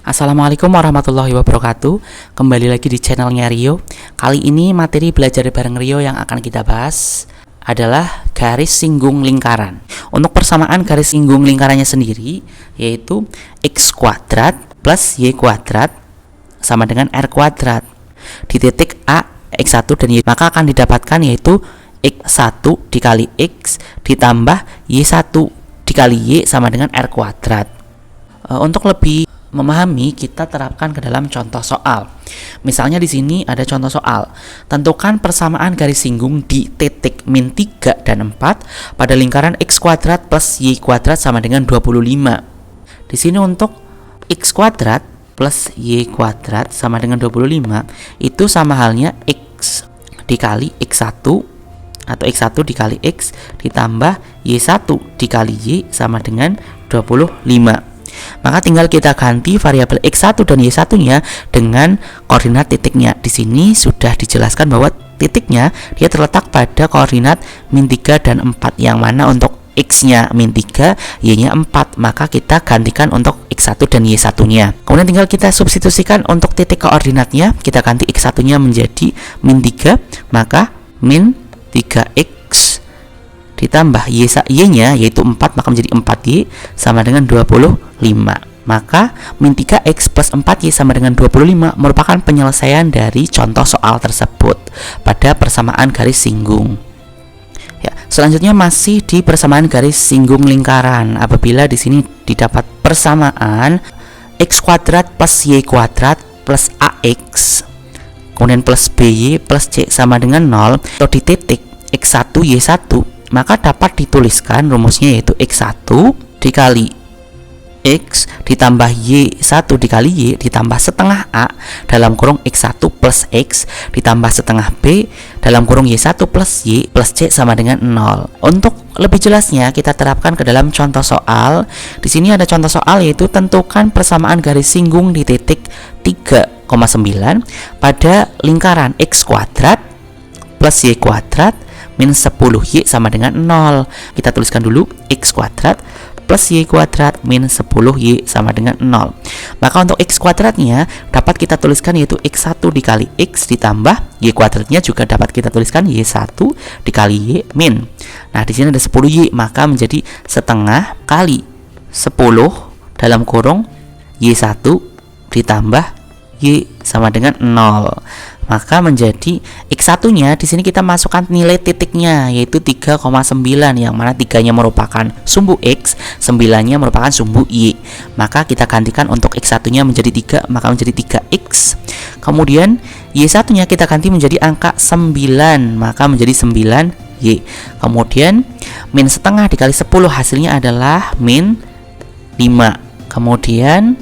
Assalamualaikum warahmatullahi wabarakatuh. Kembali lagi di channelnya Rio. Kali ini materi belajar bareng Rio yang akan kita bahas adalah garis singgung lingkaran. Untuk persamaan garis singgung lingkarannya sendiri, yaitu x kuadrat plus y kuadrat sama dengan r kuadrat. Di titik A, x1 dan y, maka akan didapatkan yaitu x1 dikali x ditambah y1 dikali y sama dengan r kuadrat. Untuk lebih memahami, kita terapkan ke dalam contoh soal. Misalnya di sini ada contoh soal. Tentukan persamaan garis singgung di titik min 3 dan 4 pada lingkaran x kuadrat plus y kuadrat sama dengan 25. Di sini untuk x kuadrat plus y kuadrat sama dengan 25 itu sama halnya x dikali x1 atau x1 dikali x ditambah y1 dikali y sama dengan 25. Maka tinggal kita ganti variabel x1 dan y1-nya dengan koordinat titiknya. Di sini sudah dijelaskan bahwa titiknya dia terletak pada koordinat min 3 dan 4, yang mana untuk x-nya min 3, y-nya 4. Maka kita gantikan untuk x1 dan y1-nya. Kemudian tinggal kita substitusikan untuk titik koordinatnya. Kita ganti x1-nya menjadi min 3, maka min 3x ditambah y-nya yaitu 4, maka menjadi 4y sama dengan 25. Maka min 3x plus 4y sama dengan 25 merupakan penyelesaian dari contoh soal tersebut pada persamaan garis singgung. Ya, selanjutnya masih di persamaan garis singgung lingkaran. Apabila di sini didapat persamaan x kuadrat plus y kuadrat plus ax kemudian plus by plus c sama dengan 0 atau di titik x1 y1, maka dapat dituliskan rumusnya yaitu x1 dikali x ditambah y1 dikali y ditambah setengah a dalam kurung x1 plus x ditambah setengah b dalam kurung y1 plus y plus c sama dengan 0. Untuk lebih jelasnya kita terapkan ke dalam contoh soal. Di sini ada contoh soal yaitu tentukan persamaan garis singgung di titik 3,9 pada lingkaran x kuadrat plus y kuadrat min 10y sama dengan 0. Kita tuliskan dulu x kuadrat plus y kuadrat min 10y sama dengan 0. Maka untuk x kuadratnya dapat kita tuliskan yaitu x1 dikali x ditambah y kuadratnya juga dapat kita tuliskan y1 dikali y min. Nah, di sini ada 10y, maka menjadi setengah kali 10 dalam kurung y1 ditambah y sama dengan 0. Maka menjadi x1-nya di sini kita masukkan nilai titiknya yaitu 3,9, yang mana 3-nya merupakan sumbu x, 9-nya merupakan sumbu y. Maka kita gantikan untuk x1-nya menjadi 3, maka menjadi 3x. Kemudian y1-nya kita ganti menjadi angka 9, maka menjadi 9y. Kemudian min setengah dikali 10 hasilnya adalah min 5. Kemudian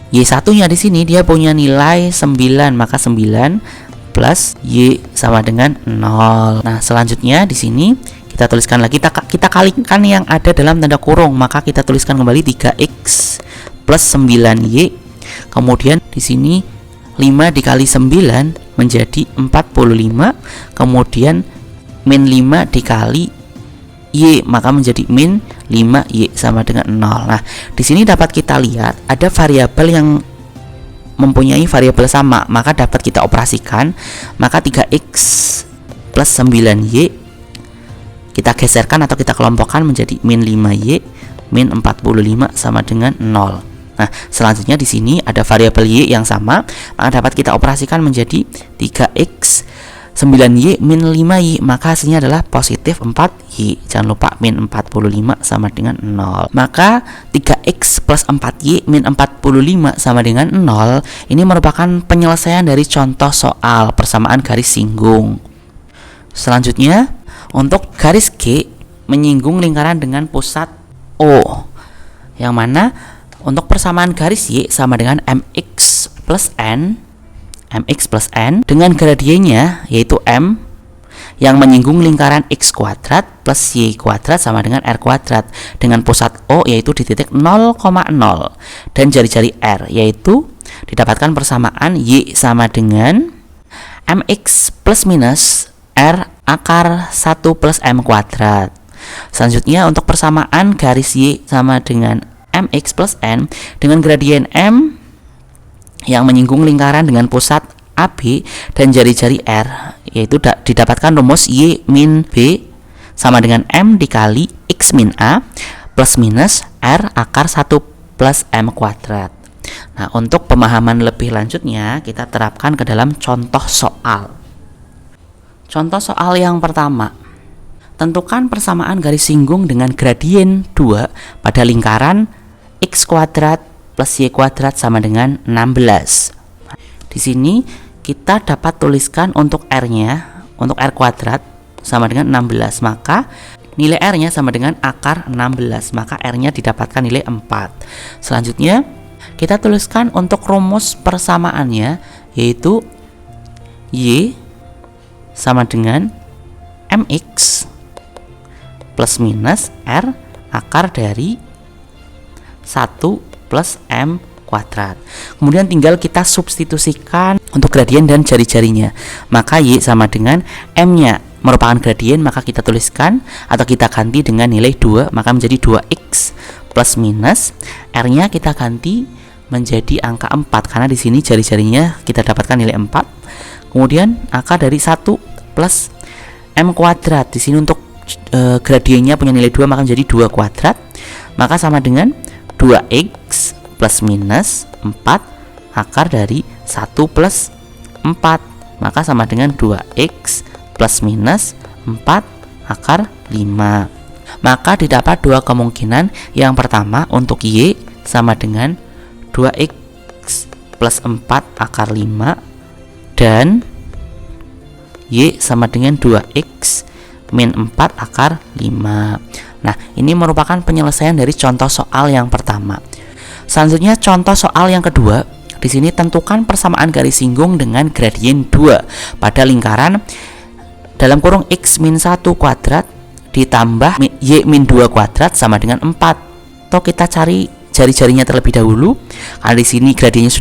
y1-nya di sini dia punya nilai 9, maka 9 plus y sama dengan 0. Nah, selanjutnya di sini kita tuliskan lagi, kita kalikan yang ada dalam tanda kurung, maka kita tuliskan kembali 3x plus 9y. Kemudian di sini 5 dikali 9 menjadi 45, kemudian min 5 dikali y, maka menjadi min 5y sama dengan 0. Nah, di sini dapat kita lihat ada variabel yang mempunyai variabel sama, maka dapat kita operasikan. Maka 3x plus 9y kita geserkan atau kita kelompokkan menjadi min 5y min 45 sama dengan 0. Nah, selanjutnya di sini ada variabel y yang sama, maka dapat kita operasikan menjadi 3x 9y min 5y, maka hasilnya adalah positif 4y. Jangan lupa min 45 sama dengan 0. Maka 3x plus 4y min 45 sama dengan 0 ini merupakan penyelesaian dari contoh soal persamaan garis singgung. Selanjutnya untuk garis G menyinggung lingkaran dengan pusat O, yang mana untuk persamaan garis Y sama dengan mx plus n dengan gradiennya yaitu m yang menyinggung lingkaran x kuadrat plus y kuadrat sama dengan r kuadrat dengan pusat O yaitu di titik 0,0 dan jari-jari r, yaitu didapatkan persamaan y sama dengan mx plus minus r akar 1 plus m kuadrat. Selanjutnya untuk persamaan garis y sama dengan mx plus n dengan gradien m yang menyinggung lingkaran dengan pusat AB dan jari-jari R, yaitu didapatkan rumus Y min B sama dengan M dikali X min A plus minus R akar 1 plus M kuadrat. Nah, untuk pemahaman lebih lanjutnya kita terapkan ke dalam contoh soal. Contoh soal yang pertama, tentukan persamaan garis singgung dengan gradien 2 pada lingkaran X kuadrat plus Y kuadrat sama dengan 16. Di sini kita dapat tuliskan untuk R-nya, untuk R kuadrat sama dengan 16, maka nilai R-nya sama dengan akar 16, maka R-nya didapatkan nilai 4. Selanjutnya kita tuliskan untuk rumus persamaannya, yaitu Y sama dengan MX plus minus R akar dari 1 plus M kuadrat. Kemudian tinggal kita substitusikan untuk gradien dan jari-jarinya. Maka Y sama dengan M-nya merupakan gradien, maka kita tuliskan atau kita ganti dengan nilai 2, maka menjadi 2X plus minus R-nya kita ganti menjadi angka 4 karena di sini jari-jarinya kita dapatkan nilai 4. Kemudian akar dari 1 plus M kuadrat. Di sini untuk gradiennya punya nilai 2, maka menjadi 2 kuadrat. Maka sama dengan 2X plus minus 4 akar dari 1 plus 4, maka sama dengan 2X plus minus 4 akar 5. Maka didapat dua kemungkinan. Yang pertama untuk Y sama dengan 2X plus 4 akar 5 dan Y sama dengan 2X min 4 akar 5. Nah, ini merupakan penyelesaian dari contoh soal yang pertama. Selanjutnya contoh soal yang kedua. Di sini tentukan persamaan garis singgung dengan gradien 2 pada lingkaran dalam kurung X min 1 kuadrat ditambah Y min 2 kuadrat sama dengan 4. Atau kita cari jari-jarinya terlebih dahulu. Karena di sini gradiennya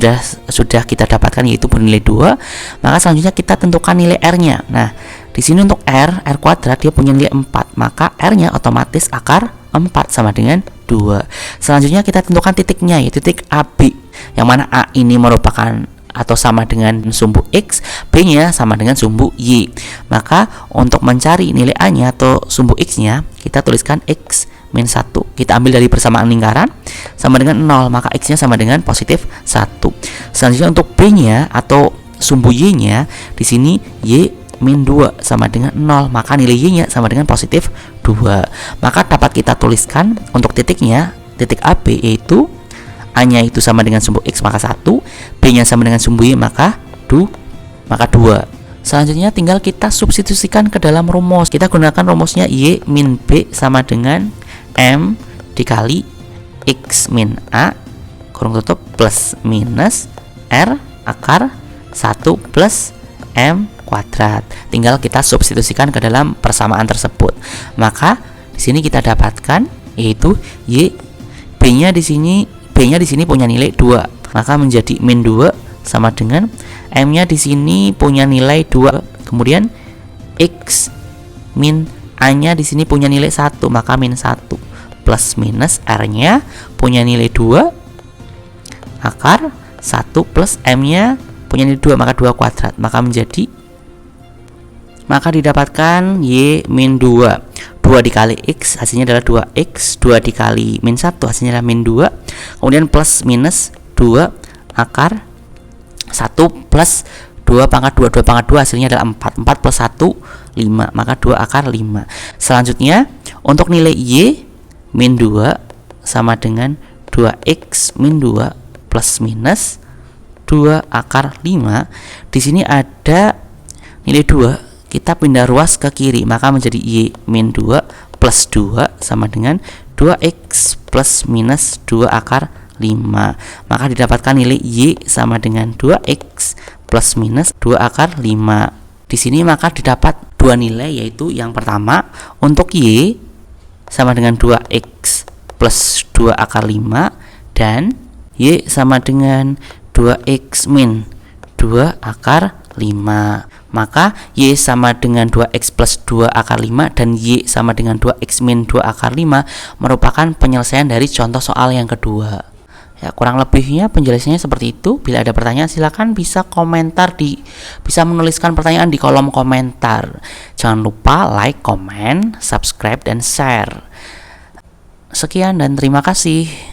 sudah kita dapatkan, yaitu bernilai 2. Maka selanjutnya kita tentukan nilai R-nya. Nah, di sini untuk R kuadrat dia punya nilai 4, maka R-nya otomatis akar 4 sama dengan 2. Selanjutnya kita tentukan titiknya, yaitu titik AB, yang mana A ini merupakan atau sama dengan sumbu X, B-nya sama dengan sumbu Y. Maka untuk mencari nilai A-nya atau sumbu X-nya, kita tuliskan X min 1. Kita ambil dari persamaan lingkaran sama dengan 0, maka X-nya sama dengan positif 1. Selanjutnya untuk B-nya atau sumbu Y-nya, di sini Y min 2 sama dengan 0, maka nilai Y-nya sama dengan positif 2. Maka dapat kita tuliskan untuk titiknya, titik AB, yaitu A-nya itu sama dengan sumbu X maka 1, B-nya sama dengan sumbu Y maka 2. Selanjutnya tinggal kita substitusikan ke dalam rumus. Kita gunakan rumusnya Y min B sama dengan M dikali X min A kurung tutup plus minus R akar 1 plus M kuadrat. Tinggal kita substitusikan ke dalam persamaan tersebut. Maka di sini kita dapatkan yaitu Y B-nya di sini punya nilai 2, maka menjadi min 2 sama dengan M-nya di sini punya nilai 2. Kemudian X min A-nya di sini punya nilai 1, maka min 1 plus minus R-nya punya nilai 2 akar 1 plus M-nya punya nilai 2, maka 2 kuadrat, maka didapatkan Y min 2. 2 dikali X hasilnya adalah 2X, 2 dikali min 1 hasilnya adalah min 2. Kemudian plus minus 2 akar 1 plus 2 pangkat 2 pangkat 2 hasilnya adalah 4. 4 plus 1 5, maka 2 akar 5. Selanjutnya untuk nilai Y min 2 sama dengan 2X min 2 plus minus 2 akar 5. Di sini ada nilai 2, kita pindah ruas ke kiri, maka menjadi Y min 2 plus 2 sama dengan 2X plus minus 2 akar 5. Maka didapatkan nilai Y sama dengan 2X plus minus 2 akar 5. Di sini maka didapat dua nilai, yaitu yang pertama untuk Y sama dengan 2X plus 2 akar 5 dan Y sama dengan 2X min 2 akar 5. Maka Y sama dengan 2X plus 2 akar 5 dan Y sama dengan 2X min 2 akar 5 merupakan penyelesaian dari contoh soal yang kedua. Ya, kurang lebihnya penjelasannya seperti itu. Bila ada pertanyaan silakan bisa bisa menuliskan pertanyaan di kolom komentar. Jangan lupa like, comment, subscribe, dan share. Sekian dan terima kasih.